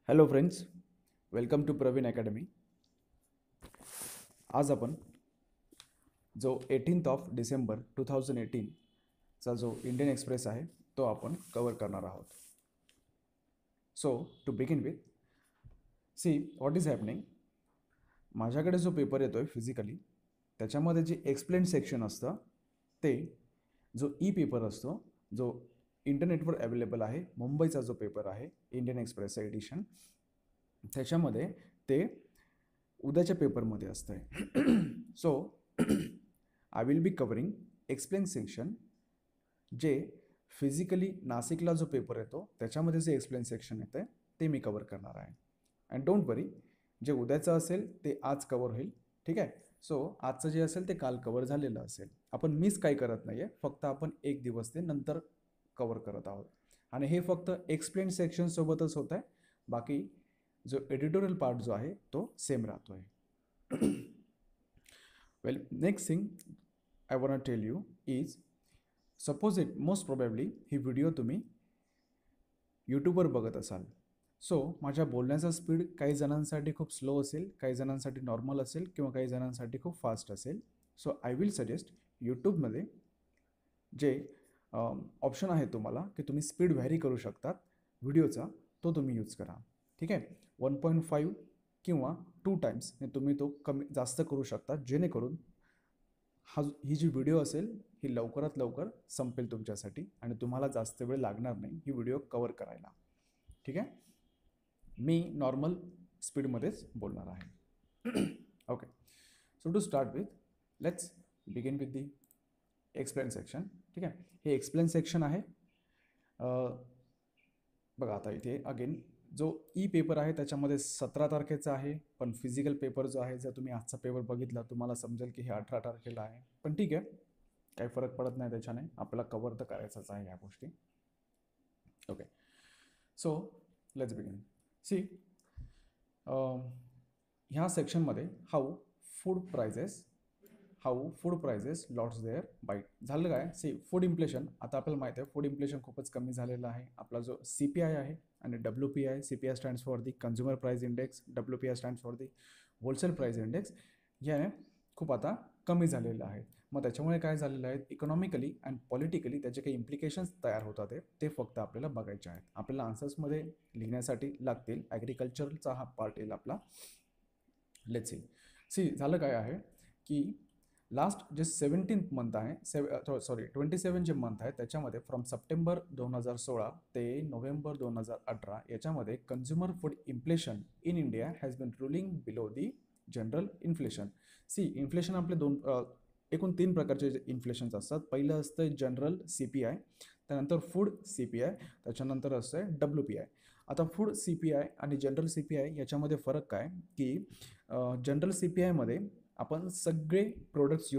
Hello friends, welcome to Praveen academy. आज आपण जो 18th ऑफ डिसेंबर 2018चा जो इंडियन एक्सप्रेस आहे तो आपण कवर करणार आहोत. So to begin with, see what is happening. माझ्याकडे जो पेपर येतो आहे फिजिकली, त्याच्यामध्ये जे एक्सप्लेन सेक्शन असतं ते जो ई पेपर असतो, जो इंटरनेटवर अवेलेबल आहे, मुंबईचा जो पेपर आहे इंडियन एक्सप्रेस एडिशन, त्याच्यामध्ये ते उद्याच्या पेपरमध्ये असतं आहे. So I will be covering explain section, जे फिजिकली नाशिकला जो पेपर येतो त्याच्यामध्ये जे एक्सप्लेन सेक्शन येतं ते मी कवर करणार आहे. अँड डोंट वरी, जे उद्याचं असेल ते आज कवर होईल, ठीक आहे. सो आजचं जे असेल ते काल कवर झालेलं असेल. आपण मिस काही करत नाही आहे, फक्त आपण एक दिवस ते नंतर कवर करत आहोत. आणि हे फक्त एक्सप्लेन सेक्शनसोबतच होत आहे, बाकी जो एडिटोरियल पार्ट जो आहे तो सेम राहतो आहे. Well, next thing I want tell you is, suppose it most probably ही व्हिडिओ तुम्ही यूट्यूबवर बघत असाल. सो माझ्या बोलण्याचा स्पीड काही जणांसाठी खूप स्लो असेल, काही जणांसाठी नॉर्मल असेल, किंवा काही जणांसाठी खूप फास्ट असेल. सो आय विल सजेस्ट यूट्यूबमध्ये जे ऑप्शन आहे तुम्हाला की तुम्ही स्पीड व्हॅरी करू शकतात व्हिडिओचा, तो तुम्ही यूज करा, ठीक आहे. 1.5 किंवा 2 टाइम्स तुम्ही तो कमी जास्त करू शकता, जेणेकरून ही जी व्हिडिओ असेल ही लवकरात लवकर संपेल तुमच्यासाठी आणि तुम्हाला जास्त वेळ लागणार नाही ही व्हिडिओ कवर करायला, ठीक आहे. मी नॉर्मल स्पीडमध्येच बोलणार आहे. Okay, so to start with, let's begin with the explain section, ठीक आहे. हे एक्सप्लेन सेक्शन आहे. बघा आता इथे अगेन जो ई पेपर आहे त्याच्यामध्ये 17 तारखेचा आहे, पण फिजिकल पेपर जो आहे, जर तुम्ही आजचा पेपर बघितला तुम्हाला समजेल की हे 18 तारखेला आहे. पण ठीक आहे, काही फरक पडत नाही त्याच्याने, आपल्याला कवर तर करायचंच आहे ह्या गोष्टी. Okay, so let's begin. See, ह्या सेक्शनमध्ये हाऊ फूड प्राइजेस लॉट्स देअर बाईट झालं काय. सी, फूड इन्फ्लेशन, आता आपल्याला माहिती आहे फूड इन्फ्लेशन खूपच कमी झालेलं आहे. आपला जो CPI आहे आणि WPI, CPI stands for the consumer price index, WPI stands for the wholesale price index, याने खूप आता कमी झालेलं आहे. मग त्याच्यामुळे काय झालेलं आहे, इकॉनॉमिकली अँड पॉलिटिकली त्याचे काही इम्प्लिकेशन्स तयार होतात ते फक्त आपल्याला बघायचे आहेत. आपल्याला आन्सर्समध्ये लिहिण्यासाठी लागतील. ॲग्रिकल्चरचा हा पार्ट येईल आपला. लेट्स सी झालं काय आहे की लास्ट जे 17th मंथ आहे, 27 जे मंथ आहे त्याच्यामध्ये फ्रॉम सप्टेंबर 2016 ते नोव्हेंबर 2018 याच्यामध्ये consumer food inflation in India has been ruling below the general inflation. See, inflation आपले एकूण 3 प्रकारचे इन्फ्लेशन्स असतात. पहिलं असतं जनरल CPI, त्यानंतर फूड CPI, त्याच्यानंतर असतं WPI. आता फूड CPI आणि जनरल CPI याच्यामध्ये फरक काय की जनरल CPIमध्ये आपण सगळे प्रोडक्ट्स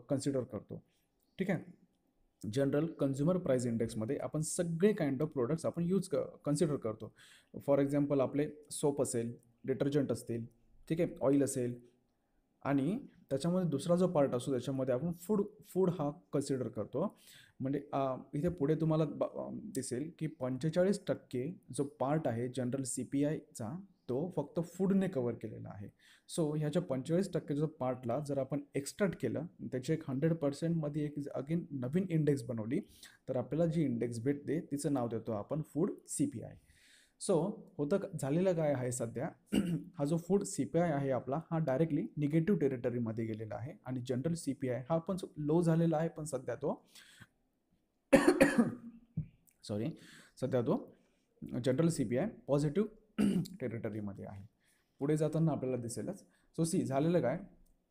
कन्सिडर करतो, ठीक आहे. जनरल कन्झ्युमर प्राइस इंडेक्समध्ये आपण सगळे काइंड ऑफ प्रोडक्ट्स आपण कन्सिडर करतो. फॉर एक्झाम्पल आपले सोप असेल, डिटर्जंट असतील, ठीक आहे, ऑइल असेल, आणि त्याच्यामध्ये दुसरा जो पार्ट असतो त्याच्यामध्ये आपण फूड हा कन्सिडर करतो. म्हणजे इथे पुढे तुम्हाला दिसेल की 45% जो पार्ट आहे जनरल CPIचा तो फक्त फूडने कवर केलेला आहे. सो ह्याच्या 45% जो पार्टला जर आपण एक्स्ट्रॅक्ट केलं, त्याची एक 100%मध्ये एक अगेन नवीन इंडेक्स बनवली, तर आपल्याला जी इंडेक्स भेटते तिचं नाव देतो आपण फूड CPI. सो झालेलं काय आहे सध्या, हा जो फूड CPI आहे आपला, हा डायरेक्टली निगेटिव्ह टेरिटरीमध्ये गेलेला आहे. आणि जनरल CPI हा पण लो झालेला आहे, पण सध्या तो जनरल CPI पॉझिटिव्ह टेरिटरीमध्ये आहे. पुढे जाताना आपल्याला दिसेलच. सो सी, झालेलं काय,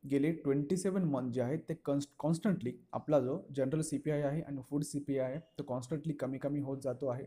गेले 27 मंथ जे आहेत ते कॉन्स्टंटली आपला जो जनरल CPI आहे आणि फूड CPI आहे तो कॉन्स्टंटली कमी कमी होत जातो आहे.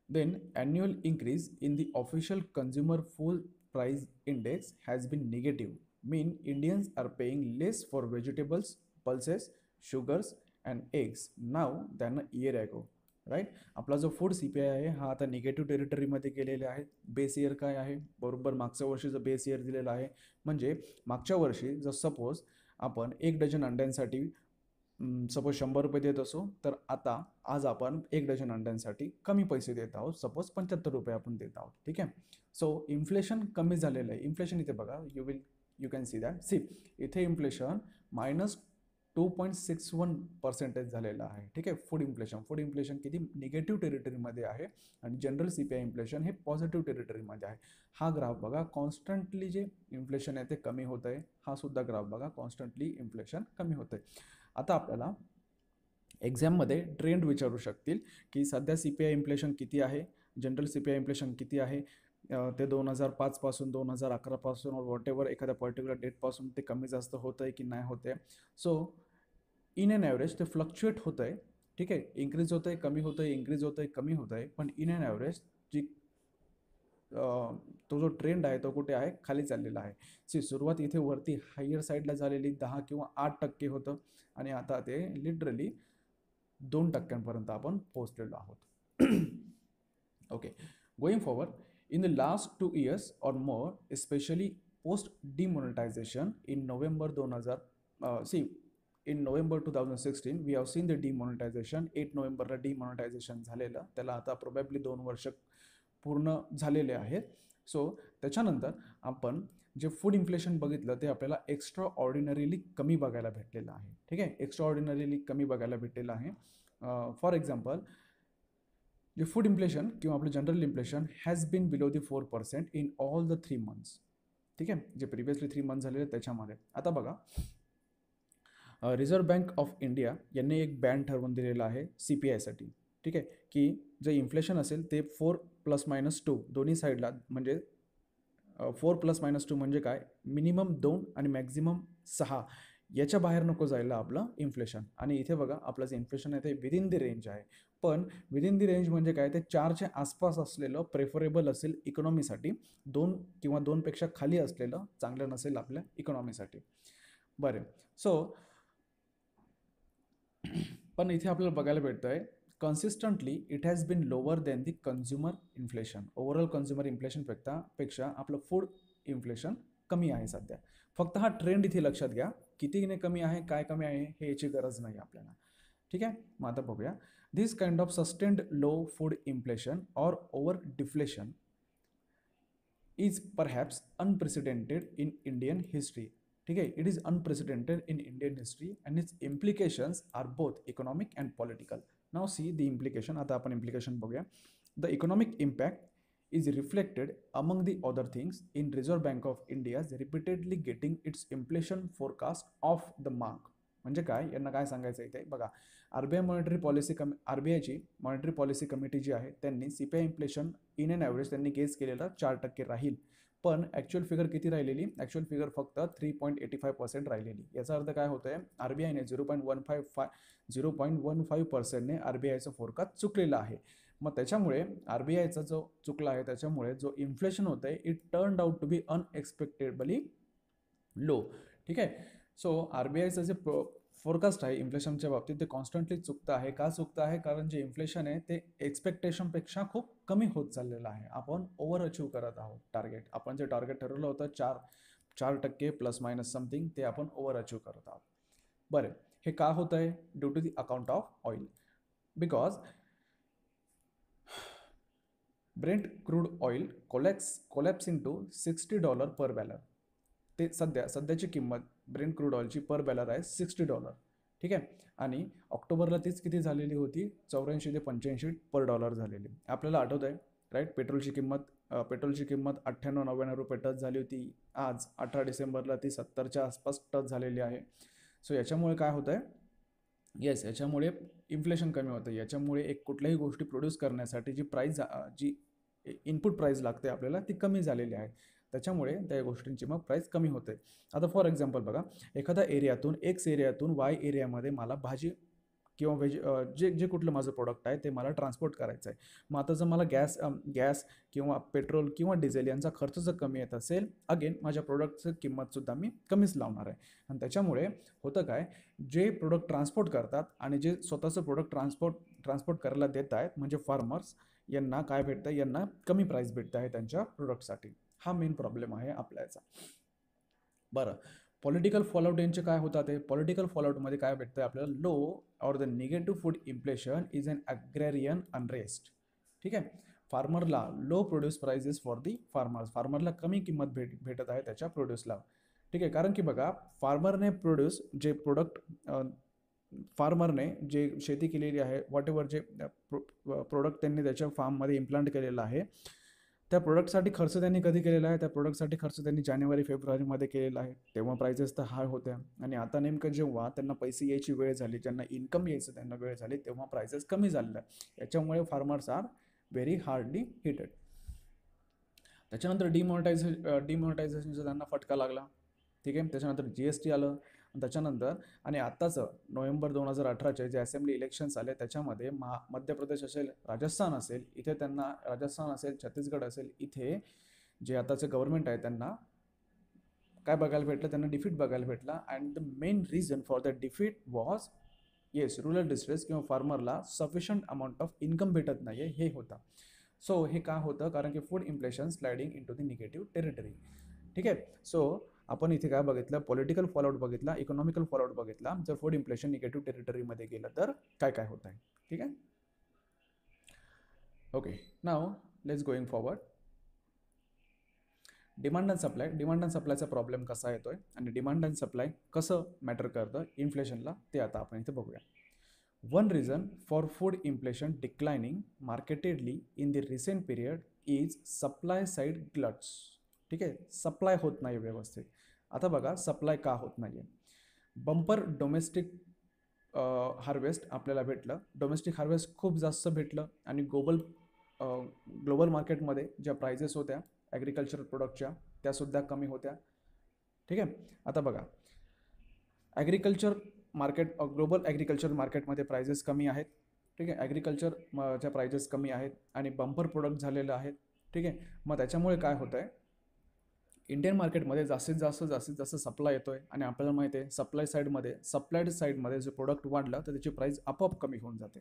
Then annual increase in the official consumer food price index has been negative. Mean Indians are paying less for vegetables, pulses, sugars and eggs now than a year ago. Right. आपला जो food CPI आहे हा आता negative टेरिटरीमध्ये गेलेला आहे. Base year काय आहे, बरोबर मागच्या वर्षीचं बेस इयर दिलेलं आहे. म्हणजे मागच्या वर्षी जर सपोज आपण 1 डझन अंड्यांसाठी सपोज 100 रुपये देत असो, तर आता आज आपण 1 डझन अंड्यांसाठी कमी पैसे देत आहोत, सपोज 75 रुपये आपण देत आहोत. ठीक आहे. सो इन्फ्लेशन कमी झालेलं आहे. इन्फ्लेशन इथे बघा, you can see that. See, इथे इन्फ्लेशन -2.61% झालेलं आहे. ठीक आहे. फूड इन्फ्लेशन किती निगेटिव्ह टेरिटरीमध्ये आहे आणि जनरल CPI इन्फ्लेशन हे पॉझिटिव्ह टेरिटरीमध्ये आहे. हा ग्राफ बघा, कॉन्स्टंटली जे इन्फ्लेशन आहे ते कमी होत आहे. हा सुद्धा ग्राफ बघा, कॉन्स्टंटली इन्फ्लेशन कमी होत आहे. आता आपल्याला एक्झाममध्ये ट्रेंड विचारू शकतील की सध्या CPI इन्फ्लेशन किती आहे, जनरल CPI इन्फ्लेशन किती आहे, ते 2005 पासून 2011 पासून वॉट एव्हर एखाद्या पर्टिक्युलर डेटपासून ते कमी जास्त होत आहे की नाही होत आहे. सो इन अन ॲव्हरेज ते फ्लक्च्युएट होत आहे. ठीक आहे. इन्क्रीज होत आहे, कमी होत आहे, इन्क्रीज होत आहे, कमी होत आहे, पण इन अन ॲव्हरेज जी तो जो ट्रेंड आहे तो कुठे आहे, खाली चाललेला आहे. सुरुवात इथे वरती हायर साईडला झालेली 10 किंवा 8% होतं आणि आता ते लिटरली 2% आपण पोहोचलेलो आहोत. Okay. Going forward, in the last 2 years or more, especially post demonetization in November 2000, in November 2016 we have seen the demonetization. 8 नोव्हेंबरला डिमॉनिटायझेशन झालेलं, त्याला आता प्रोबॅबली 2 वर्ष पूर्ण झालेले आहेत. सो त्याच्यानंतर आपण जे फूड इन्फ्लेशन बघितलं ते आपल्याला एक्स्ट्रा ऑर्डिनरीली कमी बघायला भेटलेलं आहे. ठीक आहे. एक्स्ट्रा ऑर्डिनरीली कमी बघायला भेटलेलं आहे. फॉर एक्झाम्पल, जे फूड इन्फ्लेशन किंवा आपलं general inflation has been below the 4% in all the 3 months. ठीक आहे. जे प्रिव्हियसली 3 मंथ झालेले त्याच्यामध्ये. आता बघा, रिझर्व्ह बँक ऑफ इंडिया यांनी एक बँड ठरवून दिलेला आहे CPI साठी. ठीक आहे. की जे इन्फ्लेशन असेल ते 4+-2 दोन्ही साईडला, म्हणजे 4+-2 म्हणजे काय, मिनिमम 2 आणि मॅक्झिमम 6 याच्या बाहेर नको जायला आपलं इन्फ्लेशन. आणि इथे बघा, आपलं जे इन्फ्लेशन आहे ते विदिन द रेंज आहे. पण विदिन द रेंज म्हणजे काय, ते 4च्या आसपास असलेलं प्रेफरेबल असेल इकॉनॉमीसाठी. 2 किंवा 2पेक्षा खाली असलेलं चांगलं नसेल आपल्या इकॉनॉमीसाठी. बरं. सो पण इथे आपल्याला बघायला भेटतं आहे consistently it has been lower than the consumer inflation. Overall consumer इन्फ्लेशनपेक्षा आपलं फूड इन्फ्लेशन कमी आहे सध्या. फक्त हा ट्रेंड इथे लक्षात घ्या. कितीने कमी आहे, काय कमी आहे हे याची गरज नाही आपल्याला. ठीक आहे. मग आता बघूया. This kind of sustained low food inflation or over deflation is perhaps unprecedented in Indian history. ठीक आहे. It is unprecedented in Indian history and its implications are both economic and political. Now see the implication. आता आपण implication बघूया. The economic impact is reflected among the other things in Reserve Bank of India's repeatedly getting its inflation forecast off the mark. म्हणजे काय, यांना काय सांगायचं इथे बघा, RBIची मॉनिटरी पॉलिसी कमिटी जी आहे त्यांनी CPI inflation in on average त्यांनी गेस केलेलं 4% राहील. पण ॲक्च्युअल फिगर किती राहिलेली, ॲक्च्युअल फिगर फक्त 3.85% राहिलेली. याचा अर्थ काय होतंय, RBIने 0.15%ने RBIचं फोरकास्ट चुकलेलं आहे. मग त्याच्यामुळे RBIचा जो चुकला आहे त्याच्यामुळे जो इन्फ्लेशन होतं आहे it turned out to be unexpectedly low. ठीक आहे. सो RBIचं जे फोरकास्ट आहे इन्फ्लेशनच्या बाबतीत ते कॉन्स्टंटली चुकतं आहे. का चुकतं आहे, कारण जे इन्फ्लेशन आहे ते एक्सपेक्टेशनपेक्षा खूप कमी होत चाललेलं आहे. आपण ओव्हर अचीव करत आहोत टार्गेट. आपण जे टार्गेट ठरवलं होतं 4% प्लस मायनस समथिंग ते आपण ओव्हर अचीव करत आहोत. बरं, हे का होतं आहे, due to the account of oil. Because Brent crude oil collapse into $60 per barrel. ते सध्याची किंमत ब्रेंट क्रूड ऑइलची पर बॅरल आहे $60. ठीक आहे. आणि ऑक्टोबरला तीच किती झालेली होती, 84 ते 85 पर डॉलर झालेली. आपल्याला आठवत आहे राईट, पेट्रोलची किंमत 98-99 रुपये टच झाली होती. आज 18 डिसेंबरला ती 70च्या आसपास टच झालेली आहे. सो याच्यामुळे काय होतं आहे, येस, याच्यामुळे इन्फ्लेशन कमी होतं. याच्यामुळे एक कुठल्याही गोष्टी प्रोड्यूस करण्यासाठी जी इनपुट प्राईस लागते आपल्याला ती कमी झालेली आहे. त्याच्यामुळे त्या गोष्टींची मग प्राईस कमी होते. आता फॉर एक्झाम्पल बघा, एखाद्या एरियातून एक्स एरियातून वाय एरियामध्ये मला भाजी किंवा जे कुठलं माझं प्रोडक्ट आहे ते मला ट्रान्सपोर्ट करायचं आहे. मग आता जर मला गॅस किंवा पेट्रोल किंवा डिझेल यांचा खर्च जर कमी येत असेल, अगेन माझ्या प्रोडक्टचं किंमतसुद्धा मी कमीच लावणार आहे. आणि त्याच्यामुळे होतं काय, जे प्रोडक्ट ट्रान्सपोर्ट करतात आणि जे स्वतःचं प्रोडक्ट ट्रान्सपोर्ट करायला देत आहेत म्हणजे फार्मर्स, यांना काय भेटतं, यांना कमी प्राईस भेटतं आहे त्यांच्या प्रोडक्टसाठी. हा मेन प्रॉब्लेम आहे आपल्याचा. बरं, पॉलिटिकल फॉलआउट यांचे काय होतात ते पॉलिटिकल फॉलआउटमध्ये काय भेटतं आपल्याला low or the negative food inflation is an agrarian unrest. ठीक आहे, फार्मरला low produce prices for the farmers, फार्मरला कमी किंमत भेटत आहे त्याच्या प्रोड्यूसला. ठीक आहे, कारण की बघा फार्मरने प्रोड्यूस जे प्रोडक्ट फार्मरने जे शेती केलेली आहे वॉट एव्हर जे प्रोडक्ट त्यांनी त्याच्या फार्ममध्ये इम्प्लांट केलेलं आहे त्या प्रोडक्टसाठी खर्च त्यांनी कधी केलेला आहे, त्या प्रोडक्टसाठी खर्च त्यांनी जानेवारी फेब्रुवारीमध्ये केलेला आहे, तेव्हा प्राइजेस तर हाय होत्या. आणि आता नेमकं जेव्हा त्यांना पैसे यायची वेळ झाली, ज्यांना इन्कम यायचं त्यांना वेळ झाली, तेव्हा प्राइसेस कमी झालेल्या. याच्यामुळे farmers are very hardly hitted. त्याच्यानंतर डिमॉनिटायझेशनचा त्यांना फटका लागला. ठीक आहे, त्याच्यानंतर GST आलं. त्याच्यानंतर आणि आत्ताचं नोव्हेंबर 2018चे जे असेंब्ली इलेक्शन्स आले त्याच्यामध्ये मध्य प्रदेश असेल, राजस्थान असेल, इथे त्यांना राजस्थान असेल, छत्तीसगड असेल, इथे जे आताचे गव्हर्नमेंट आहे त्यांना काय बघायला भेटलं, त्यांना डिफीट बघायला भेटला. And the main reason for the defeat was yes rural distress किंवा फार्मरला सफिशियंट अमाऊंट ऑफ इन्कम भेटत नाही आहे हे होता. सो हे का होतं, कारण की food inflation sliding into the negative territory. ठीक आहे, सो आपण इथे काय बघितलं, पॉलिटिकल फॉलआउट बघितला, इकॉनॉमिकल फॉलआउट बघितला. जर फूड इन्फ्लेशन निगेटिव्ह टेरिटरीमध्ये गेलं तर काय काय होत आहे. ठीक आहे, okay. Now let's going forward. Demand and supply. Demand and सप्लायचा प्रॉब्लेम कसा येतोय आणि डिमांड अँड सप्लाय कसं मॅटर करतं इन्फ्लेशनला ते आता आपण इथे बघूया. One reason for food inflation declining markedly in the recent period is supply side gluts. ठीक आहे, सप्लाय होत नाही व्यवस्थित. आता बघा सप्लाय का होत नाही आहे. बंपर डोमेस्टिक हार्वेस्ट आपल्याला भेटलं, डोमेस्टिक हार्वेस्ट खूप जास्त भेटलं आणि ग्लोबल मार्केटमध्ये ज्या प्राइजेस होत्या ॲग्रिकल्चरल प्रोडक्टच्या त्यासुद्धा कमी होत्या. ठीक आहे, आता बघा ॲग्रिकल्चर मार्केट ग्लोबल ॲग्रिकल्चर मार्केटमध्ये प्राइजेस कमी आहेत. ठीक आहे, ॲग्रिकल्चरच्या प्राइजेस कमी आहेत आणि बंपर प्रोडक्ट झालेलं आहेत. ठीक आहे, मग त्याच्यामुळे काय होतं आहे, इंडियन मार्केटमध्ये जास्तीत जास्त सप्लाय येतो आहे आणि आपल्याला माहिती आहे सप्लाईड साईडमध्ये जे प्रोडक्ट वाढलं तर त्याची प्राईस आपोआप कमी होऊन जाते.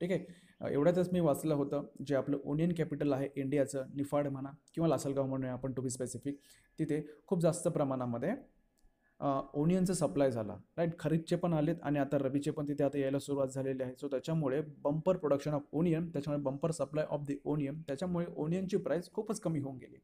ठीक आहे, एवढ्यातच मी वाचलं होतं जे आपलं ओनियन कॅपिटल आहे इंडियाचं, निफाड म्हणा किंवा लासलगाव म्हणूया आपण टू बी स्पेसिफिक, तिथे खूप जास्त प्रमाणामध्ये ओनियनचं सप्लाय झाला. राईट, खरीपचे पण आलेत आणि आता रबीचे पण तिथे आता यायला सुरुवात झालेली आहे. सो त्याच्यामुळे बंपर प्रोडक्शन ऑफ ओनियन, त्याच्यामुळे bumper supply of the onion, त्याच्यामुळे ओनियनची प्राईस खूपच कमी होऊन गेली.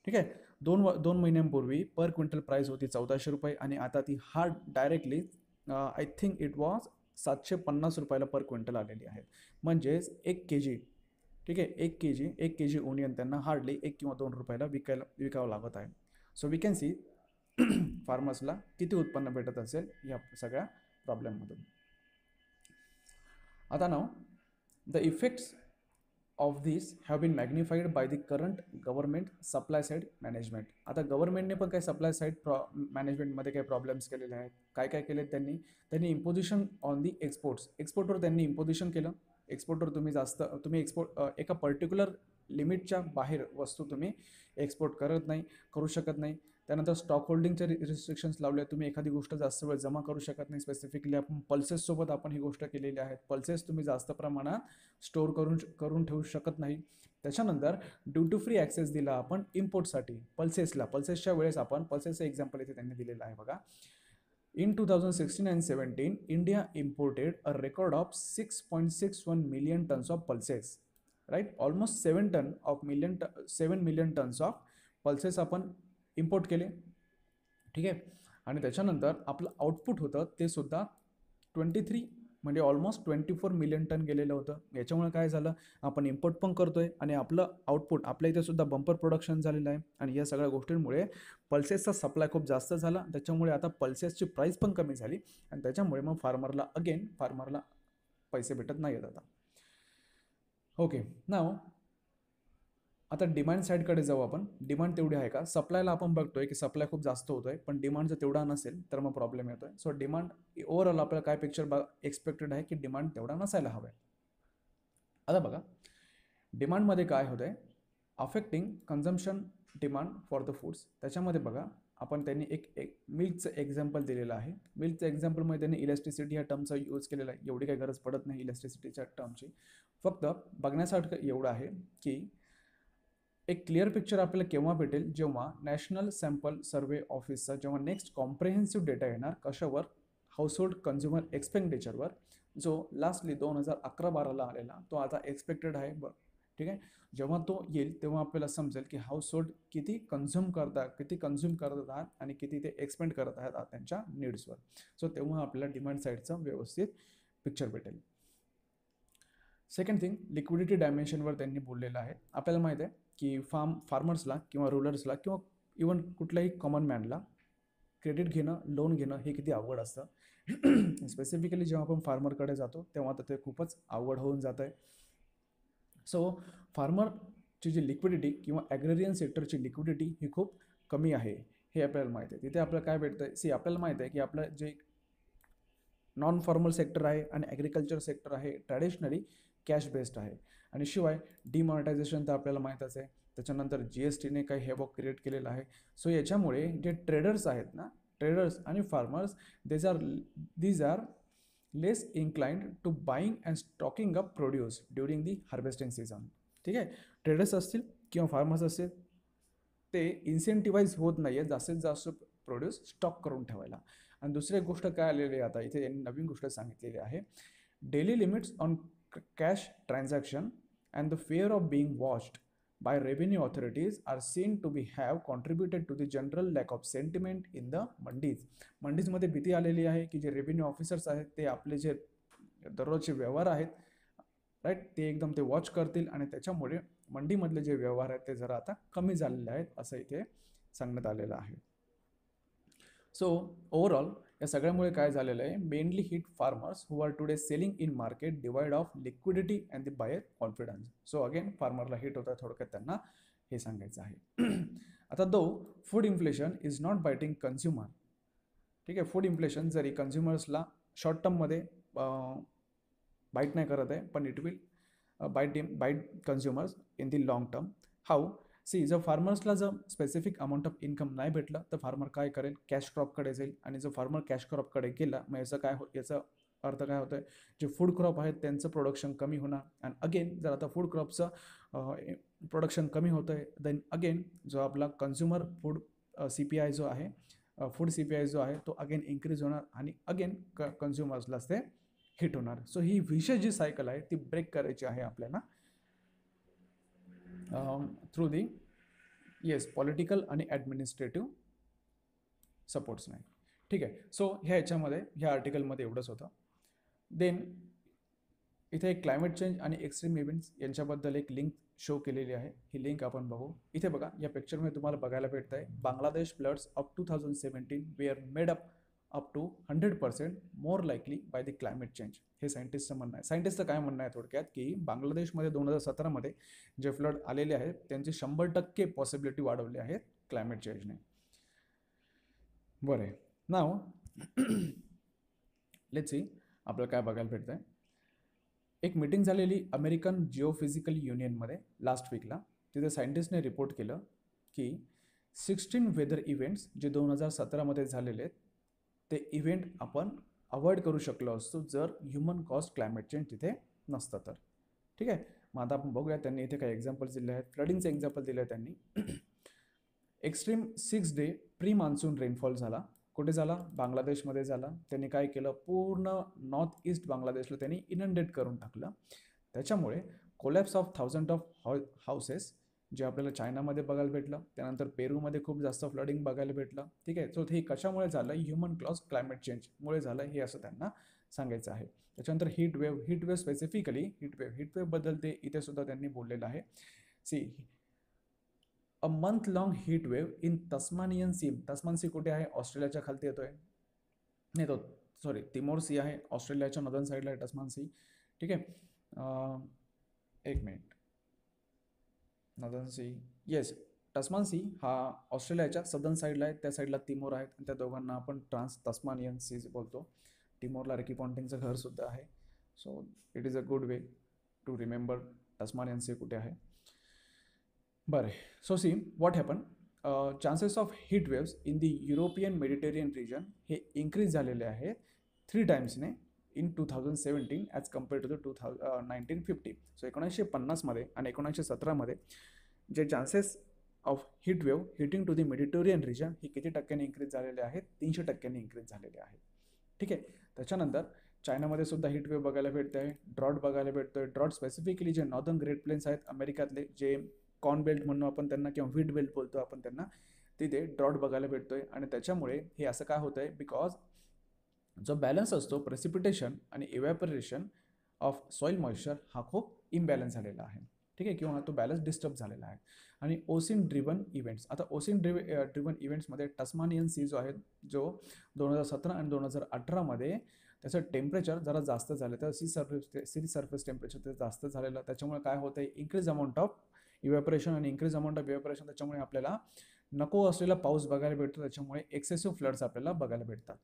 ठीक आहे, दोन महिन्यांपूर्वी पर क्विंटल प्राइस होती 1400 रुपये आणि आता ती hard directly I think it was 750 रुपयाला पर क्विंटल आलेली आहे. म्हणजेच 1 kg, ठीक आहे, 1 kg ओनियन त्यांना हार्डली 1 किंवा 2 रुपयाला विकावं लागत आहे. सो वी कॅन सी फार्मर्सला किती उत्पन्न भेटत असेल या सगळ्या प्रॉब्लेममधून. आता नाव the effects of these have been magnified by the current government supply side management. आता गव्हर्नमेंटने पण काही सप्लाय साईड मॅनेजमेंटमध्ये काही प्रॉब्लेम्स केलेले आहेत. काय केले त्यांनी इम्पोजिशन ऑन दी एक्सपोर्टवर त्यांनी इम्पोजिशन केलं. एक्सपोर्टवर तुम्ही एक्सपोर्ट एका पर्टिक्युलर लिमिटच्या बाहेर वस्तू तुम्ही एक्सपोर्ट करू शकत नाही. त्यानंतर स्टॉक होल्डिंगचे रिस्ट्रिक्शन्स लावले. तुम्ही एखादी गोष्ट जास्त वेळ जमा करू शकत नाही. स्पेसिफिकली आपण पल्सेससोबत आपण ही गोष्ट केलेली आहे. पल्सेस तुम्ही जास्त प्रमाणात स्टोअर करून ठेवू शकत नाही. त्याच्यानंतर ड्युटी फ्री ॲक्सेस दिला आपण इम्पोर्टसाठी पल्सेसच्या वेळेस आपण पल्सेसचं एक्झाम्पल इथे त्यांनी दिलेलं आहे बघा. In 2016 and 17, India imported a record of 6.61 million tons of pulses, right? Almost 7 million tons of pulses आपण इम्पोर्ट केले. ठीक आहे, आणि त्याच्यानंतर आपलं आउटपुट होतं ते सुद्धा 23 म्हणजे ऑलमोस्ट 24 मिलियन टन गेलेलं होतं. याच्यामुळे काय झालं, आपण इम्पोर्ट पण करतोय आणि आपलं आउटपुट आपल्या इथे सुद्धा बंपर प्रोडक्शन झालेलं आहे. आणि या सगळ्या गोष्टींमुळे पल्सेसचा सप्लाय खूप जास्त झाला. त्याच्यामुळे आता पल्सेसची प्राईस पण कमी झाली आणि त्याच्यामुळे मग फार्मरला पैसे भेटत नाही आहेत आता. ओके, नाव आता डिमांड साईडकडे जाऊ आपण. डिमांड तेवढी आहे का, सप्लायला आपण बघतोय की सप्लाय खूप जास्त होतोय पण डिमांड जर तेवढा नसेल तर मग प्रॉब्लेम येतोय. सो डिमांड ओव्हरऑल आपल्याला काय पिक्चर एक्सपेक्टेड आहे की डिमांड तेवढा नसायला हवा आहे. आता बघा डिमांडमध्ये काय होतंय, affecting consumption demand for the foods. त्याच्यामध्ये बघा आपण त्यांनी एक मिल्कचं एक्झाम्पल दिलेलं आहे. मिल्कचं एक्झाम्पलमध्ये त्यांनी इलेक्ट्रिसिटी ह्या टर्मचा यूज केलेला आहे. एवढी काही गरज पडत नाही इलेक्ट्रिसिटीच्या टर्मची. फक्त बघण्यासारखं एवढं आहे की एक क्लिअर पिक्चर आपल्याला केव्हा भेटेल, जेव्हा नॅशनल सॅम्पल सर्वे ऑफिसचा जेव्हा नेक्स्ट कॉम्प्रेहेन्सिव्ह डेटा येणार कशावर, हाऊसहोल्ड कन्झ्युमर एक्सपेंडिचरवर, जो लास्टली 2011-12ला आलेला, तो आता एक्सपेक्टेड आहे. ठीक आहे. जेव्हा तो येईल तेव्हा आपल्याला समजेल की हाऊसहोल्ड किती कन्झ्युम करत आहेत आणि किती ते एक्सपेंड करत आहेत त्यांच्या नीड्सवर. सो तेव्हा आपल्याला डिमांड साईडचं व्यवस्थित पिक्चर भेटेल. सेकंड थिंग, लिक्विडिटी डायमेन्शनवर त्यांनी बोललेलं आहे. आपल्याला माहिती आहे की फार्मर्सला किंवा रुलर्सला किंवा इवन कुठल्याही कॉमन मॅनला क्रेडिट घेणं, लोन घेणं हे किती अवघड असतं. स्पेसिफिकली जेव्हा आपण फार्मरकडे जातो तेव्हा तर ते खूपच अवघड होऊन जातं आहे. सो फार्मरची जी लिक्विडिटी किंवा ॲग्रेरियन सेक्टरची लिक्विडिटी ही खूप कमी आहे हे आपल्याला माहिती आहे. तिथे आपल्याला काय भेटतं आहे, आपल्याला माहिती आहे की आपलं जे नॉन फॉर्मल सेक्टर आहे आणि ॲग्रिकल्चर सेक्टर आहे ट्रॅडिशनली कॅश बेस्ड आहे. आणि शिवाय डिमॉनिटायझेशन तर आपल्याला माहीतच आहे. त्याच्यानंतर GSTने काही हेवॉक क्रिएट केलेलं आहे. सो याच्यामुळे जे ट्रेडर्स आहेत ना, ट्रेडर्स आणि farmers these are less inclined to buying and stocking up produce during the harvesting season. ठीक आहे. ट्रेडर्स असतील किंवा फार्मर्स असतील ते इन्सेंटिवाइज होत नाही आहे जास्तीत जास्त प्रोड्यूस स्टॉक करून ठेवायला. आणि दुसरी एक गोष्ट काय आलेली आहे आता इथे यांनी नवीन गोष्ट सांगितलेली आहे, daily limits on cash transaction and the fear of being watched by revenue authorities are seen to be have contributed to the general lack of sentiment in the mandis. मंडीजमध्ये भीती आलेली आहे की जे रेव्हेन्यू ऑफिसर्स आहेत ते आपले जे दररोजचे व्यवहार आहेत राईट ते एकदम ते वॉच करतील आणि त्याच्यामुळे मंडीमधले जे व्यवहार आहेत ते जरा आता कमी झालेले आहेत असं इथे सांगण्यात आलेलं आहे. सो ओव्हरऑल या सगळ्यामुळे काय झालेलं आहे, mainly hit farmers who are today selling in market divide of liquidity and the buyer confidence. So again फार्मरला हिट होता, थोडक्यात त्यांना हे सांगायचं आहे. आता though food inflation is not biting consumer. ठीक आहे. फूड इन्फ्लेशन जरी कन्झ्युमर्सला शॉर्ट टर्ममध्ये बाईट नाही करत आहे, पण it will bite consumers in the long term. How, जर फार्मर्सला जर स्पेसिफिक अमाऊंट ऑफ इन्कम नाही भेटलं तर फार्मर काय करेल, कॅश क्रॉपकडे जाईल. आणि जर फार्मर कॅश क्रॉपकडे गेला मग याचा अर्थ काय होतं आहे, जे फूड क्रॉप आहेत त्यांचं प्रोडक्शन कमी होणार. आणि अगेन जर आता फूड क्रॉपचं प्रोडक्शन कमी होतं आहे देन अगेन जो आपला कन्झ्युमर फूड CPI जो आहे, फूड CPI जो आहे तो अगेन इन्क्रीज होणार आणि अगेन कन्झ्युमर्सलाच ते हिट होणार. सो ही विशेष जी सायकल आहे ती ब्रेक करायची आहे आपल्याला थ्रू दी पॉलिटिकल आणि ॲडमिनिस्ट्रेटिव्ह सपोर्ट्स नाही. ठीक आहे. सो ह्या आर्टिकलमध्ये एवढंच होतं. देन इथे एक क्लायमेट चेंज आणि एक्स्ट्रीम इव्हेंट्स यांच्याबद्दल एक लिंक शो केलेली आहे. ही लिंक आपण बघू. इथे बघा या पिक्चरमध्ये तुम्हाला बघायला भेटत आहे, Bangladesh floods of 2017 were made up to 100% more likely by the climate change. हे सायंटिस्टचं म्हणणं आहे. सायंटिस्टचं काय म्हणणं आहे थोडक्यात की बांगलादेशमध्ये 2017मध्ये जे फ्लड आलेले आहेत त्यांची 100% पॉसिबिलिटी वाढवली आहेत क्लायमेट चेंजने. बरं आहे. नाव लेट्स सी आपल्याला काय बघायला भेटतं आहे. एक मीटिंग झालेली अमेरिकन जिओफिजिकल युनियनमध्ये लास्ट वीकला. तिथे सायंटिस्टने रिपोर्ट केलं की 16 वेदर इव्हेंट्स जे 2017मध्ये झालेले आहेत ते इव्हेंट आपण अवॉइड करू शकलो असतो जर ह्युमन कॉज क्लायमेट चेंज तिथे नसतं तर. ठीक आहे. मग आता आपण बघूया त्यांनी इथे काही एक्झाम्पल्स दिले आहेत. फ्लडिंगचं एक्झाम्पल दिलं आहे त्यांनी. Extreme 6 day pre monsoon rainfall झाला. कुठे झाला, बांगलादेशमध्ये झाला. त्यांनी काय केलं, पूर्ण नॉर्थ ईस्ट बांगलादेशला त्यांनी इनंडेट करून टाकलं. त्याच्यामुळे कोलॅप्स ऑफ 1000 ऑफ हाऊसेस जे आपल्याला चायनामध्ये बघायला भेटलं. त्यानंतर पेरूमध्ये खूप जास्त फ्लडिंग बघायला भेटलं. ठीक आहे. सो हे कशामुळे झालं, ह्युमन कॉज क्लायमेट चेंजमुळे झालं हे असं त्यांना सांगायचं आहे. त्याच्यानंतर हीट वेव्ह स्पेसिफिकली हीट वेव्हबद्दल ते इथे सुद्धा त्यांनी बोललेलं आहे. A month long heat wave in Tasmanian sea. Tasman sea कुठे आहे, ऑस्ट्रेलियाच्या खालती येतोय. नाही तो सॉरी तिमोर सी आहे, ऑस्ट्रेलियाच्या नॉर्दर्न साईडला आहे तस्मान सी. ठीक आहे. एक मिनिट, नॉर्दर्न सी, येस तस्मान सी हा ऑस्ट्रेलियाच्या सदर्न साईडला आहे. त्या साईडला तिमोर आहेत आणि त्या दोघांना आपण तस्मानियन सी बोलतो. तिमोरला रिकी पॉन्टिंगचं घरसुद्धा आहे. So it is a good way to remember Tasmanian sea कुठे आहे. बरं. So see what happen, chances of heat waves in the European Mediterranean region हे इन्क्रीज झालेले आहेत 3 टाइम्सने in 2017 as compared to the 1950. So 1950मध्ये आणि 1917मध्ये जे chances of heat wave hitting to the Mediterranean region ही किती टक्क्यांनी इन्क्रीज झालेले आहेत? 300% इन्क्रीज झालेले आहेत. ठीक आहे. त्याच्यानंतर चायनामध्ये सुद्धा हीट वेव्ह बघायला भेटते आहे, ड्रॉट बघायला भेटतोय. ड्रॉट स्पेसिफिकली जे नॉर्दर्न ग्रेट प्लेन्स आहेत अमेरिकातले, जे कॉर्न बेल्ट म्हणून आपण त्यांना किंवा व्हीट बेल्ट बोलतो आपण त्यांना, तिथे ड्रॉट बघायला भेटतोय. आणि त्याच्यामुळे हे असं काय होतं आहे? बिकॉज जो बॅलन्स असतो प्रेसिपिटेशन आणि इव्हॅपोरेशन ऑफ सॉईल मॉइश्चर हा खूप इम्बॅलन्स झालेला आहे. ठीक आहे, किंवा तो बॅलन्स डिस्टर्ब झालेला आहे. आणि ओसिन ड्रिवन इव्हेंट्स, आता ओसिन ड्रिवन इव्हेंट्समध्ये टस्मानियन सी जो आहे, जो 2017 आणि 2018मध्ये त्याचं टेम्परेचर जरा जास्त झालं, तर सी सरफेस टेम्परेचर ते जास्त झालेलं. त्याच्यामुळे काय होतं आहे? इन्क्रीज अमाऊंट ऑफ इव्हॅपोरेशन, आणि इन्क्रीज अमाऊंट ऑफ इव्हॅपोरेशन त्याच्यामुळे आपल्याला नको असलेला पाऊस बघायला भेटतो. त्याच्यामुळे एक्सेसिव्ह फ्लड्स आपल्याला बघायला भेटतात.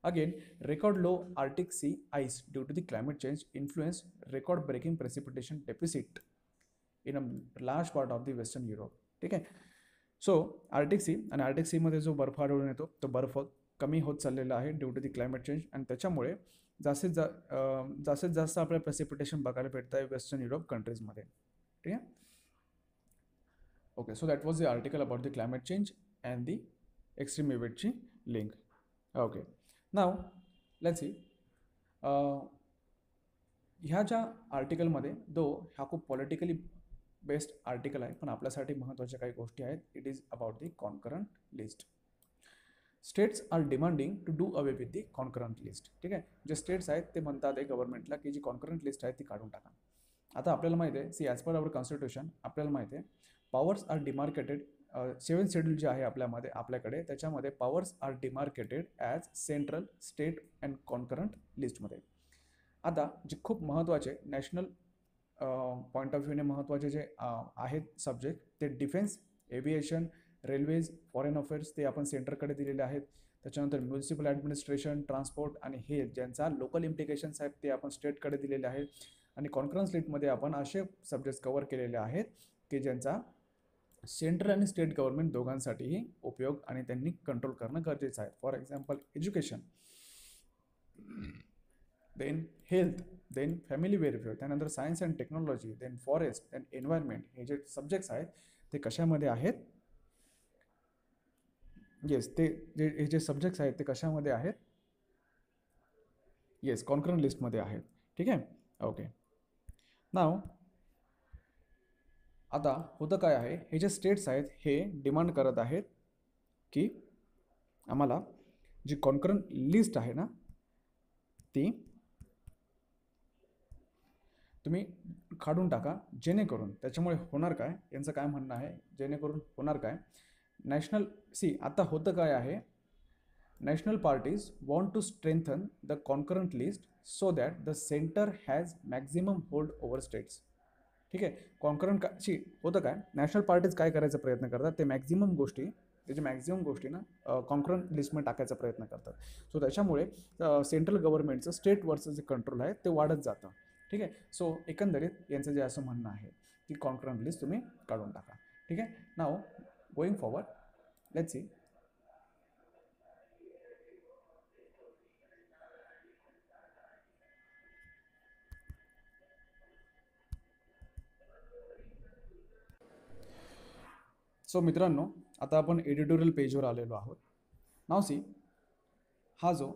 Again, record low Arctic sea ice due to the climate change influence record breaking precipitation deficit in a large part of the western Europe. ठीक आहे. सो आर्टिक सी, आणि आर्टिक सीमध्ये जो बर्फ आढळून येतो तो बर्फ कमी होत चाललेला आहे due to the climate change, आणि त्याच्यामुळे जास्तीत जास्त आपल्याला प्रेसिपिटेशन बघायला भेटतं आहे वेस्टर्न युरोप कंट्रीजमध्ये. ठीक आहे. Okay, so that was the article about the climate change and the extreme इव्हेंटची link. Okay, now let's see. ह्या ज्या आर्टिकलमध्ये हा खूप पॉलिटिकली बेस्ड आर्टिकल आहे, पण आपल्यासाठी महत्त्वाच्या काही गोष्टी आहेत. It is about the concurrent list. States are demanding to do away with the concurrent list. ठीक आहे, जे स्टेट्स आहेत ते म्हणतात आहे गव्हर्नमेंटला की जी कॉन्करंट लिस्ट आहे ती काढून टाका. आता आपल्याला माहिती आहे, see as per our constitution आपल्याला माहिती आहे powers are demarcated. 7th schedule जे आहे आपल्याकडे त्याच्यामध्ये powers are demarcated as central, state and concurrent लिस्टमध्ये. आता जे खूप महत्त्वाचे नॅशनल पॉईंट ऑफ व्ह्यूने महत्त्वाचे जे आहेत सब्जेक्ट, ते defence, aviation, railways, foreign affairs ते आपण सेंटरकडे दिलेले आहेत. त्याच्यानंतर म्युन्सिपल ॲडमिनिस्ट्रेशन, ट्रान्सपोर्ट आणि हे ज्यांचा लोकल इम्प्लिकेशन्स आहेत ते आपण स्टेटकडे दिलेले आहेत. आणि कॉन्करन्स लिस्टमध्ये आपण असे सब्जेक्ट्स कव्हर केलेले आहेत की ज्यांचा सेंट्रल आणि स्टेट गव्हर्नमेंट दोघांसाठीही उपयोग आणि त्यांनी कंट्रोल करणं गरजेचं आहे. For example education, then health, then family welfare, त्यानंतर science and technology, then forest, then environment. हे जे सब्जेक्ट्स आहेत ते कशामध्ये आहेत? येस, हे जे सब्जेक्ट्स आहेत ते कशामध्ये आहेत? येस, कॉन्करंट लिस्टमध्ये आहेत. ठीक आहे. ओके, नाव आता होतं काय आहे, हे जे स्टेट्स आहेत हे डिमांड करत आहेत की आम्हाला जी कॉन्करंट लिस्ट आहे ना ती तुम्ही काढून टाका, जेणेकरून त्याच्यामुळे होणार काय, यांचं काय म्हणणं आहे, जेणेकरून होणार काय, नॅशनल आता होतं काय आहे, national parties want to strengthen the concurrent list so that the centre has maximum hold over states. ठीक आहे. कॉन्करंट होतं काय, नॅशनल पार्टीज काय करायचा प्रयत्न करतात, ते मॅक्झिमम गोष्टी ना कॉन्करंट लिस्टमध्ये टाकायचा प्रयत्न करतात. सो त्याच्यामुळे सेंट्रल गव्हर्नमेंटचं स्टेटवरचं जे कंट्रोल आहे ते वाढत जातं. ठीक आहे. सो एकंदरीत यांचं जे असं म्हणणं आहे की कॉन्करंट लिस्ट तुम्ही काढून टाका. ठीक आहे. Now going forward, let's see. So मित्रांनो, आता आपण एडिटोरियल पेजवर आलेलो आहोत. नाव सी, हा जो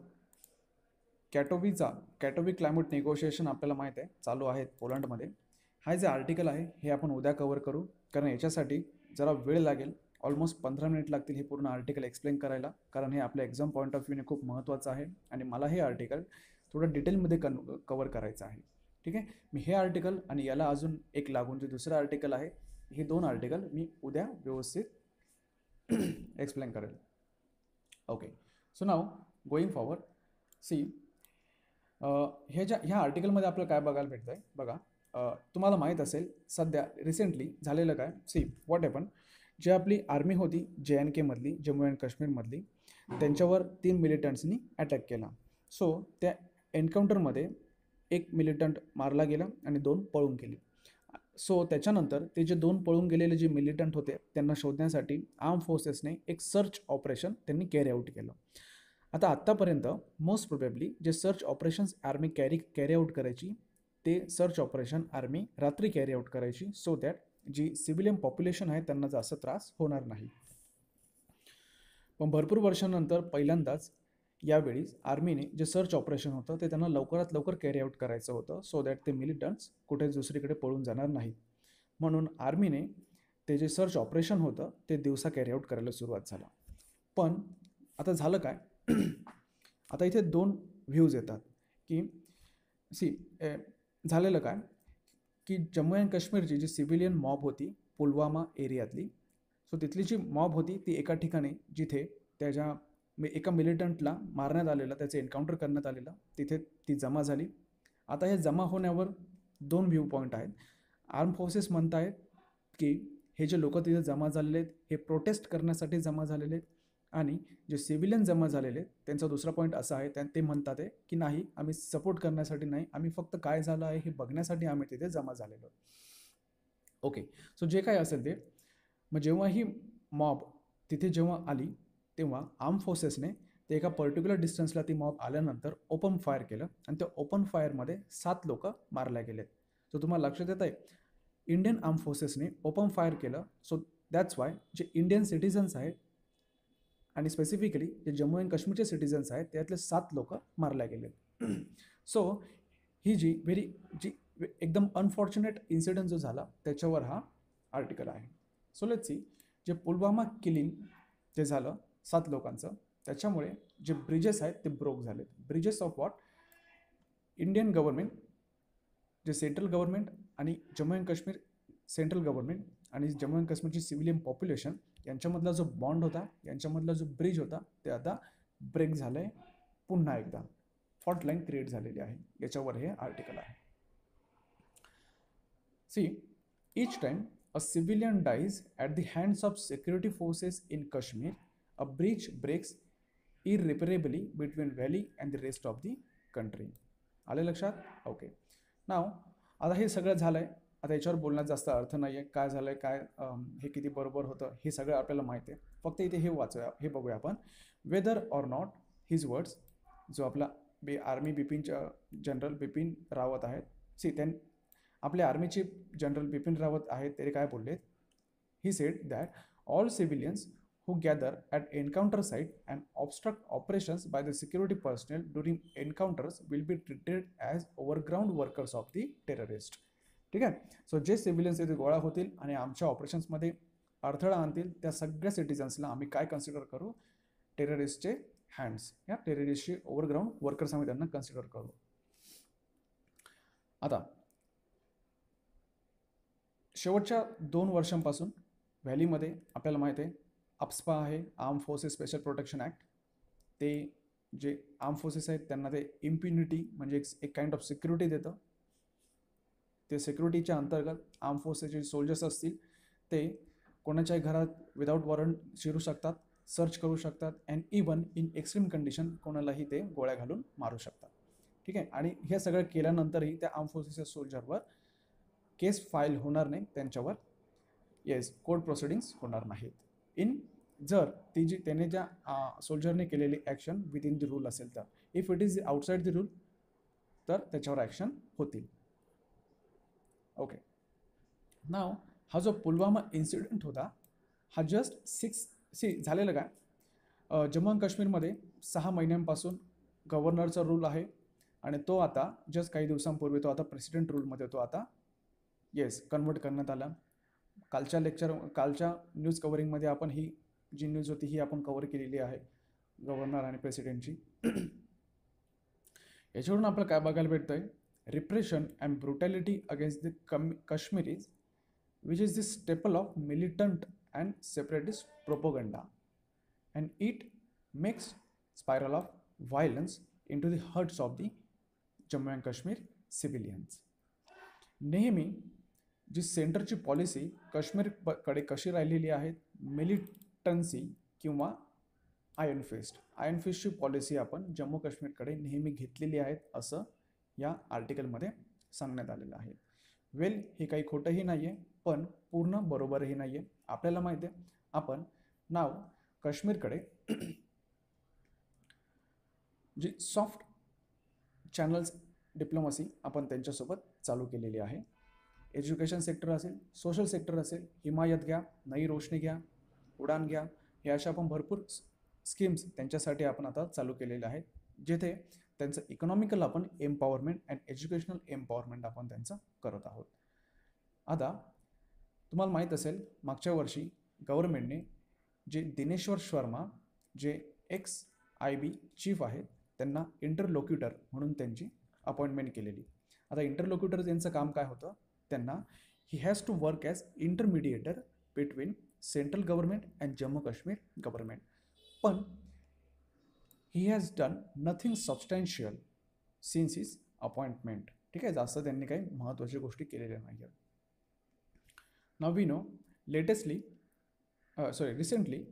कॅटोवी क्लायमेट निगोशिएशन आपल्याला माहीत आहे चालू आहेत पोलंडमध्ये. हा जे आर्टिकल आहे हे आपण उद्या कव्हर करू, कारण याच्यासाठी जरा वेळ लागेल. ऑलमोस्ट 15 मिनिट लागतील हे पूर्ण आर्टिकल एक्सप्लेन करायला, कारण हे आपल्या एक्झाम पॉईंट ऑफ व्ह्यूने खूप महत्त्वाचं आहे आणि मला हे आर्टिकल थोडं डिटेलमध्ये कव्हर करायचं आहे. ठीक आहे. मी हे आर्टिकल आणि याला अजून एक लागून जे दुसरं आर्टिकल आहे, हे 2 आर्टिकल मी उद्या व्यवस्थित एक्सप्लेन करेल. ओके, सो नाव गोईंग फॉरवर्ड, सी. ह्या आर्टिकलमध्ये आपल्याला काय बघायला भेटतं आहे बघा. तुम्हाला माहीत असेल सध्या रिसेंटली झालेलं काय, सी व्हॉट हॅपन, जे आपली आर्मी होती JNK मधली, जम्मू अँड काश्मीरमधली, त्यांच्यावर 3 मिलिटंट्सनी अटॅक केला. सो त्या एन्काउंटरमध्ये 1 मिलिटंट मारला गेला आणि 2 पळून गेले. सो त्याच्यानंतर ते जे 2 पळून गेलेले जे मिलिटंट होते त्यांना शोधण्यासाठी आर्म फोर्सेसने एक सर्च ऑपरेशन त्यांनी कॅरी आऊट केलं. आता आत्तापर्यंत मोस्ट प्रोबेबली जे search operations army carry out करायची, ते सर्च ऑपरेशन आर्मी रात्री कॅरी आऊट करायची, सो दॅट जी सिव्हिलियन पॉप्युलेशन आहे त्यांना जास्त त्रास होणार नाही. पण भरपूर वर्षांनंतर पहिल्यांदाच यावेळी आर्मीने जे सर्च ऑपरेशन होतं ते त्यांना लवकरात लवकर कॅरी आउट करायचं होतं, सो दॅट ते मिलिटंट्स कुठे दुसरीकडे पळून जाणार नाहीत. म्हणून आर्मीने ते जे सर्च ऑपरेशन होतं ते दिवसा कॅरी आउट करायला सुरुवात झालं. पण आता झालं काय आता इथे दोन व्ह्यूज येतात की सी झालेलं काय की जम्मू अँड काश्मीरची जी सिव्हिलियन मॉब होती पुलवामा एरियातली, सो तिथली जी मॉब होती ती एका ठिकाणी जिथे त्याच्या एका मिलिटंटला मारण्यात आलेलं, त्याचं एन्काउंटर करण्यात आलेलं, तिथे ती जमा झाली. आता हे जमा होण्यावर दोन व्ह्यू पॉईंट आहेत. आर्म फोर्सेस म्हणत आहेत की हे जे लोक तिथे जमा झालेले आहेत हे प्रोटेस्ट करण्यासाठी जमा झालेले आहेत, आणि जे सिव्हिलियन जमा झालेले आहेत त्यांचा दुसरा पॉईंट असा आहे ते म्हणतात आहे की नाही, आम्ही सपोर्ट करण्यासाठी नाही, आम्ही फक्त काय झालं आहे हे बघण्यासाठी आम्ही तिथे जमा झालेलो. ओके, सो जे काय असेल ते मग जेव्हा ही मॉब तिथे जेव्हा आली तेव्हा आर्म फोर्सेसने ते एका पर्टिक्युलर डिस्टन्सला ती मॉब आल्यानंतर ओपन फायर केलं आणि त्या ओपन फायरमध्ये 7 लोक मारल्या गेलेत. सो तुम्हाला लक्षात येत आहे इंडियन आर्म फोर्सेसने ओपन फायर केलं, सो दॅट्स वाय जे इंडियन सिटिझन्स आहेत आणि स्पेसिफिकली जे जम्मू अँड काश्मीरचे सिटिझन्स आहेत त्यातले 7 लोक मारल्या गेलेत. सो ही जी एकदम अनफॉर्च्युनेट इन्सिडेंट जो झाला त्याच्यावर हा आर्टिकल आहे. सो लेट्स सी, जे पुलवामा किलिंग जे झालं 7 लोकांचं, त्याच्यामुळे जे ब्रिजेस आहेत ते ब्रोक झालेत. Bridges of what? Indian government, जे सेंट्रल गव्हर्नमेंट आणि Jammu and Kashmir central government आणि जम्मू अँड काश्मीरची सिव्हिलियन पॉप्युलेशन यांच्यामधला जो बॉन्ड होता, यांच्यामधला जो ब्रिज होता ते आता ब्रेक झालं आहे. पुन्हा एकदा फॉल्ट लाईन क्रिएट झालेली आहे. याच्यावर हे आर्टिकल आहे. See, each time a civilian dies at the hands of security forces in Kashmir, a breach breaks irreparably between Valley and the rest of the country. आले लक्षात? ओके. नाव आता हे सगळं झालंय, आता याच्यावर बोलण्यात जास्त अर्थ नाही आहे. काय झालंय, काय हे किती बरोबर होतं हे सगळं आपल्याला माहिती आहे. फक्त इथे हे वाचूया, हे बघूया आपण. Whether or not his words, जो आपला आर्मी जनरल बिपिन रावत आहेत, सी आपले army chief general Bipin Rawat आहेत, ते काय बोलले? He said that all civilians who gather at encounter site and obstruct operations by the security personnel during encounters will be treated as overground workers of the terrorist. ठीक आहे. So जे civilians इथे गोळा होतील आणि आमच्या ऑपरेशन्समध्ये अडथळा आणतील त्या सगळ्या सिटिझन्सला आम्ही काय कन्सिडर करू? टेररिस्टचे हँड्स, या टेररिस्टचे ओव्हरग्राउंड वर्कर्स आम्ही त्यांना कन्सिडर करू. आता शेवटच्या 2 वर्षांपासून व्हॅलीमध्ये आपल्याला माहिती आहे अप्स्पा आहे, arm forces special protection act. ते जे आर्म फोर्सेस आहेत त्यांना ते इम्प्युनिटी म्हणजे एक काइंड ऑफ सिक्युरिटी देतं. ते सिक्युरिटीच्या अंतर्गत आर्म फोर्सेसचे सोल्जर्स असतील ते कोणाच्याही घरात विदाऊट वॉरंट शिरू शकतात, सर्च करू शकतात, and even in extreme condition कोणालाही ते गोळ्या घालून मारू शकतात. ठीक आहे. आणि हे सगळं केल्यानंतरही त्या आर्म फोर्सेसच्या सोल्जरवर केस फाईल होणार नाही, त्यांच्यावर कोर्ट प्रोसिडिंग्स होणार नाहीत. जर ती जी त्याने ज्या सोल्जरने केलेली action with in the rule असेल तर. If it is outside the rule तर त्याच्यावर ॲक्शन होतील. ओके. नाव हा जो पुलवामा इन्सिडेंट होता हा जस्ट झालेलं काय, जम्मू अँड काश्मीरमध्ये 6 महिन्यांपासून गव्हर्नरचा रूल आहे आणि तो आता जस्ट काही दिवसांपूर्वी तो आता प्रेसिडेंट रूलमध्ये तो आता कन्वर्ट करण्यात आला. कालच्या न्यूज कव्हरिंगमध्ये आपण ही जी न्यूज होती ही आपण कव्हर केलेली आहे गव्हर्नर आणि प्रेसिडेंटची. याच्यावरून आपल्याला काय बघायला भेटतंय? Repression and brutality against the Kashmiris which is the staple of militant and separatist propaganda and it makes spiral of violence into the hearts of the Jammu and Kashmir civilians. नेहमी जी सेंटरची पॉलिसी काश्मीरकडे कशी राहिलेली आहे, मिलिटन्सी किंवा आयर्न फिस्टची पॉलिसी आपण जम्मू काश्मीरकडे नेहमी घेतलेली आहे असं या आर्टिकलमध्ये सांगण्यात आलेलं आहे. हे काही खोटंही नाही आहे पण पूर्ण बरोबरही नाही आहे. आपल्याला माहिती आहे आपण काश्मीरकडे जी सॉफ्ट चॅनल्स डिप्लोमसी आपण त्यांच्यासोबत चालू केलेली आहे. एज्युकेशन सेक्टर असेल, सोशल सेक्टर असेल, हिमायत घ्या, नई रोशनी घ्या, उडान घ्या, हे अशा आपण भरपूर स्कीम्स त्यांच्यासाठी आपण आता चालू केलेल्या आहेत, जिथे त्यांचं इकॉनॉमिकल आपण एम्पॉवरमेंट अँड एज्युकेशनल एम्पॉवरमेंट आपण त्यांचं करत आहोत. आता तुम्हाला माहीत असेल मागच्या वर्षी गव्हर्नमेंटने जे दिनेश्वर शर्मा जे XIB चीफ आहेत त्यांना इंटरलोक्युटर म्हणून त्यांची अपॉइंटमेंट केलेली. आता इंटरलोक्युटर यांचं काम काय होतं, त्यांना he has to work as intermediator between central government and Jammu Kashmir government. पण he has done nothing substantial since his appointment. ठीक आहे, जास्त त्यांनी काही महत्त्वाच्या गोष्टी केलेल्या नाही आहेत. Now we know recently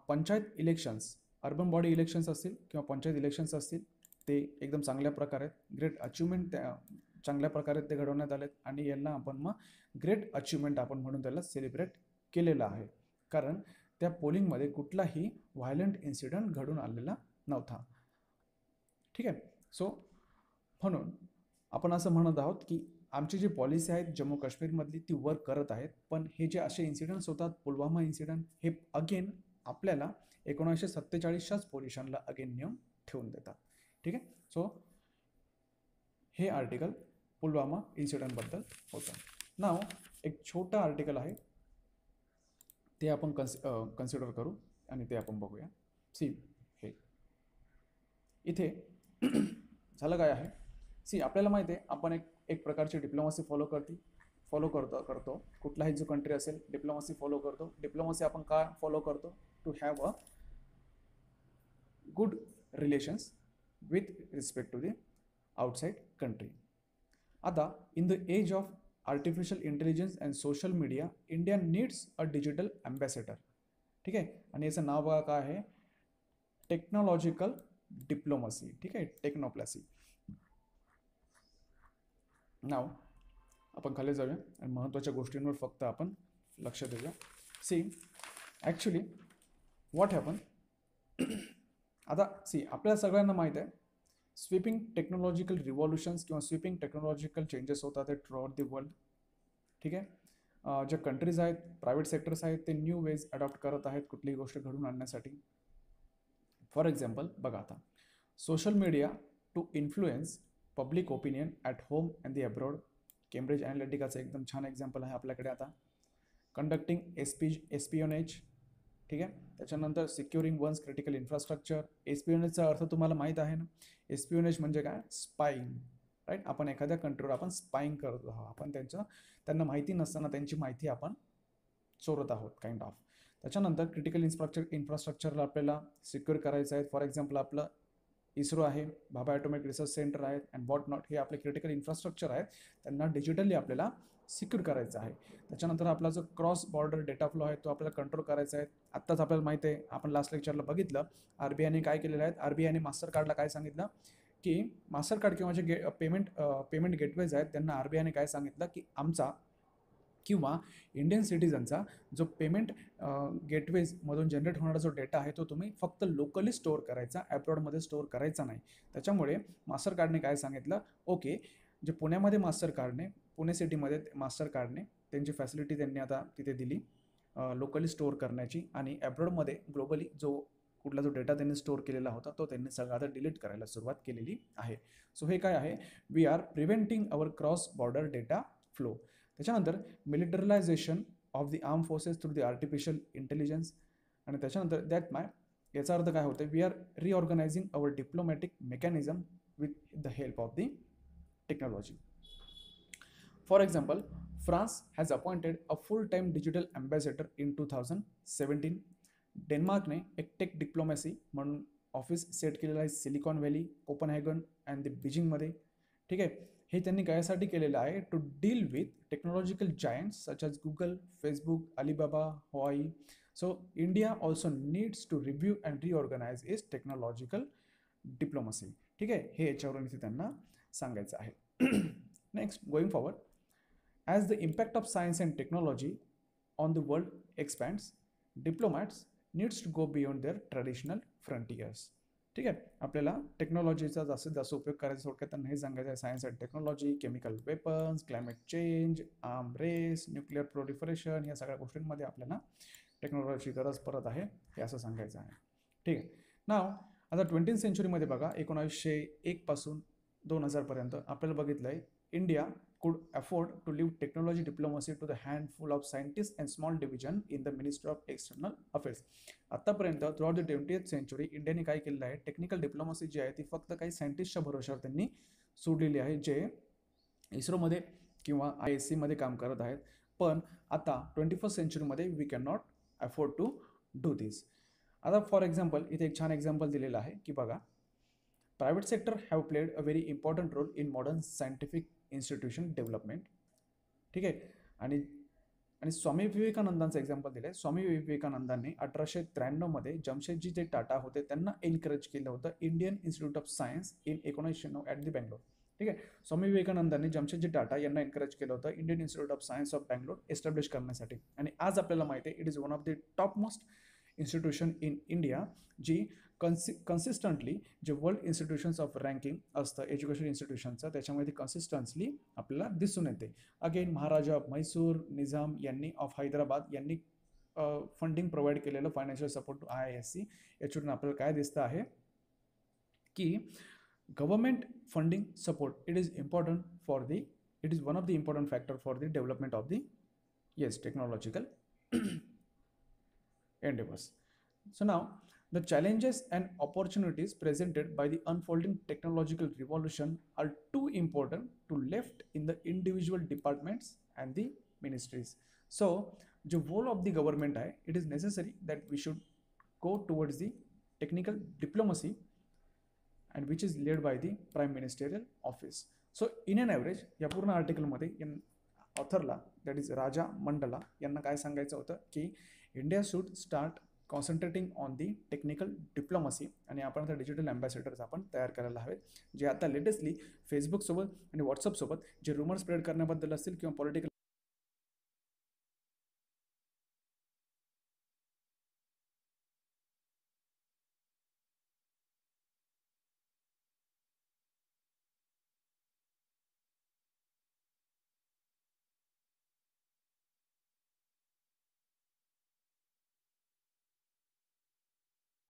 panchayat elections, urban body elections असतील किंवा पंचायत इलेक्शन्स असतील, ते एकदम चांगल्या प्रकारे ग्रेट अचिव्हमेंट चांगल्या प्रकारे ते घडवण्यात आलेत आणि यांना आपण मग ग्रेट अचिव्हमेंट आपण म्हणून त्याला सेलिब्रेट केलेलं आहे, कारण त्या पोलिंगमध्ये कुठलाही व्हायलंट इन्सिडेंट घडून आलेला नव्हता. ठीक आहे, सो म्हणून आपण असं म्हणत आहोत की आमची जी पॉलिसी आहेत जम्मू काश्मीरमधली ती वर्क करत आहेत. पण हे जे असे इन्सिडेंट्स होतात, पुलवामा इन्सिडेंट, हे अगेन आपल्याला 1947च्याच पोझिशनला अगेन नेऊन ठेवून देतात. ठीक आहे, सो हे आर्टिकल पुलवामा इन्सिडेंटबद्दल होतं. नाव एक छोटं आर्टिकल आहे, ते आपण कन्सिडर करू आणि ते आपण बघूया. सी हे इथे झालं काय आहे, सी आपल्याला माहिती आहे आपण एक प्रकारची डिप्लोमसी फॉलो करतो. कुठलाही जो कंट्री असेल डिप्लोमसी फॉलो करतो. डिप्लोमसी आपण का फॉलो करतो, to have a good relations with respect to the outside country. आता in the age of artificial intelligence and social media, India needs a digital ambassador. ठीक आहे, आणि याचं नाव बघा काय आहे, टेक्नॉलॉजिकल डिप्लोमसी. ठीक आहे, टेक्नोप्लॅसी. नाव आपण खाली जाऊया आणि महत्त्वाच्या गोष्टींवर फक्त आपण लक्ष देऊया. सी ॲक्च्युली व्हॉट हॅपन, आता सी आपल्याला सगळ्यांना माहीत आहे स्वीपिंग टेक्नॉलॉजिकल रिव्हॉल्युशन्स किंवा स्वीपिंग टेक्नॉलॉजिकल चेंजेस होतात थ्रू आउट द वर्ल्ड. ठीक आहे, ज्या कंट्रीज आहेत, प्रायव्हेट सेक्टर्स आहेत, ते न्यू वेज अडॉप्ट करत आहेत कुठलीही गोष्ट घडून आणण्यासाठी. फॉर एक्झाम्पल बघा आता, social media to influence public opinion at home and the abroad. Cambridge ॲनालिटिकाचं एकदम छान एक्झाम्पल आहे आपल्याकडे आता. Conducting espionage. ठीक आहे, त्याच्यानंतर सिक्युरिंग वन्स क्रिटिकल इन्फ्रास्ट्रक्चर. एस्पियोनेजचा अर्थ तुम्हाला माहीत आहे ना, एस्पियोनेज म्हणजे काय, स्पाईंग. राईट, आपण एखाद्या कंट्रीवर आपण स्पाईंग करत आहोत, आपण त्यांना माहिती नसताना त्यांची माहिती आपण चोरत आहोत काइंड ऑफ. त्याच्यानंतर क्रिटिकल इन्फ्रास्ट्रक्चरला आपल्याला सिक्युअर करायचं आहे. फॉर एक्झाम्पल आपलं इस्रो आहे, भाभा ॲटॉमिक रिसर्च सेंटर आहेत अँड वॉट नॉट, हे आपले क्रिटिकल इन्फ्रास्ट्रक्चर आहेत, त्यांना डिजिटली आपल्याला सिक्युअर करायचं आहे. त्याच्यानंतर आपला जो क्रॉस बॉर्डर डेटा फ्लो आहे तो आपल्याला कंट्रोल करायचा आहे. आत्ताच आपल्याला माहिती आहे, आपण लास्ट लेक्चरला बघितलं RBIने काय केलेलं आहे. RBIने मास्टर कार्डला काय सांगितलं की मास्टर कार्ड किंवा जे पेमेंट गेटवेज आहेत त्यांना RBIने काय सांगितलं की आमचा किंवा इंडियन सिटीजनचा जो पेमेंट गेटवेजमधून जनरेट होणारा जो डेटा आहे तो तुम्ही फक्त लोकली स्टोअर करायचा, ॲब्रॉडमध्ये स्टोअर करायचा नाही. त्याच्यामुळे मास्टर कार्डने काय सांगितलं, ओके जे पुण्यामध्ये मास्टर कार्डने, पुणे सिटीमध्ये मास्टर कार्डने त्यांची फॅसिलिटी त्यांनी आता तिथे दिली लोकली स्टोअर करण्याची, आणि ॲब्रॉडमध्ये ग्लोबली कुठला जो डेटा त्यांनी स्टोअर केलेला होता तो त्यांनी सगळा आता डिलीट करायला सुरुवात केलेली आहे. सो हे काय आहे, we are preventing our cross border data flow. त्याच्यानंतर militarization of the arm forces through the artificial intelligence. आणि त्याच्यानंतर याचा अर्थ काय होतं, we are reorganizing our diplomatic mechanism with the help of the technology. For example, France has appointed a full time digital ambassador in 2017. डेन्मार्कने एक tech diplomacy म्हणून office set केलेलं आहे Silicon Valley, Copenhagen and the बीजिंगमध्ये. ठीक आहे, हे त्यांनी कायासाठी केलेलं आहे, to deal with technological giants such as Google, Facebook, Alibaba, Huawei. So India also needs to review and reorganize is technological diplomacy. ठीक आहे, हे याच्यावरून इथे त्यांना सांगायचं आहे. Next, going forward, as the impact of science and technology on the world expands, diplomats needs to go beyond their traditional frontiers. ठीक आहे. आपल्याला टेक्नॉलॉजीचा जास्तीत जास्त उपयोग करायचा, थोडक्यात त्यांना हे सांगायचं आहे. Science and technology, chemical weapons, climate change, arm race, nuclear proliferation, या सगळ्या गोष्टींमध्ये आपल्याला टेक्नॉलॉजीची गरज पडत आहे हे असं सांगायचं आहे. ठीक आहे. नाव आता 20th सेंचुरीमध्ये बघा, 1901 पासून 2000 पर्यंत आपल्याला बघितलं आहे India could afford to leave technology diplomacy to the handful of scientists and small division in the Ministry of External Affairs. आतापर्यंत थ्रूआउट द 20th सेंचुरी इंडियाने काय केलेलं आहे, टेक्निकल डिप्लोमसी जी आहे ती फक्त काही सायंटिस्टच्या भरोशावर त्यांनी सोडलेली आहे, जे इस्रोमध्ये किंवा ISC मध्ये काम करत आहेत. पण आता 21st सेंचुरीमध्ये we can not afford to do this. आता फॉर एक्झाम्पल इथे एक छान एक्झाम्पल दिलेलं आहे की बघा, private sector have played a very important role in modern scientific institution development. ठीक आहे. आणि स्वामी विवेकानंदांचं एक्झाम्पल दिलं आहे. स्वामी विवेकानंदांनी 1893 मध्ये जमशेदजी जे टाटा होते त्यांना एनकरेज केलं होतं Indian Institute of science in 1909 at the Bangalore. ठीक आहे. स्वामी विवेकानंदांनी जमशेदजी टाटा यांना एनकरेज केलं होतं Indian Institute of Science of Bangalore establish करण्यासाठी. आणि आज आपल्याला माहिती आहे it is one of the top most institution in India, जी कन्सिस्टंटली जे वर्ल्ड इन्स्टिट्यूशन्स ऑफ रँकिंग असतं एज्युकेशन इन्स्टिट्यूशनचं, त्याच्यामध्ये कन्सिस्टन्सली आपल्याला दिसून येते. अगेन महाराजा ऑफ म्हैसूर, निझाम यांनी ऑफ हैदराबाद यांनी फंडिंग प्रोव्हाइड केलेलं फायनान्शियल सपोर्ट टू IISc. याच्यातून आपल्याला काय दिसतं आहे की government funding support it is important for the, it is one of the important factor for the development of the technological endeavors. So now the challenges and opportunities presented by the unfolding technological revolution are too important to left in the individual departments and the ministries. So the role of the government hai, it is necessary that we should go towards the technical diplomacy and which is led by the prime ministerial office. So in an average या पूर्ण आर्टिकलमध्ये ऑथरला that is राजा मंडला यांना काय सांगायचं होतं की India should start concentrating on the technical diplomacy. आणि आपण आता डिजिटल अँबॅसेडर्स आपण तयार करायला हवेत, जे आता लेटेस्टली फेसबुकसोबत आणि व्हॉट्सअपसोबत जे रुमर स्प्रेड करण्याबद्दल असतील किंवा पॉलिटिकल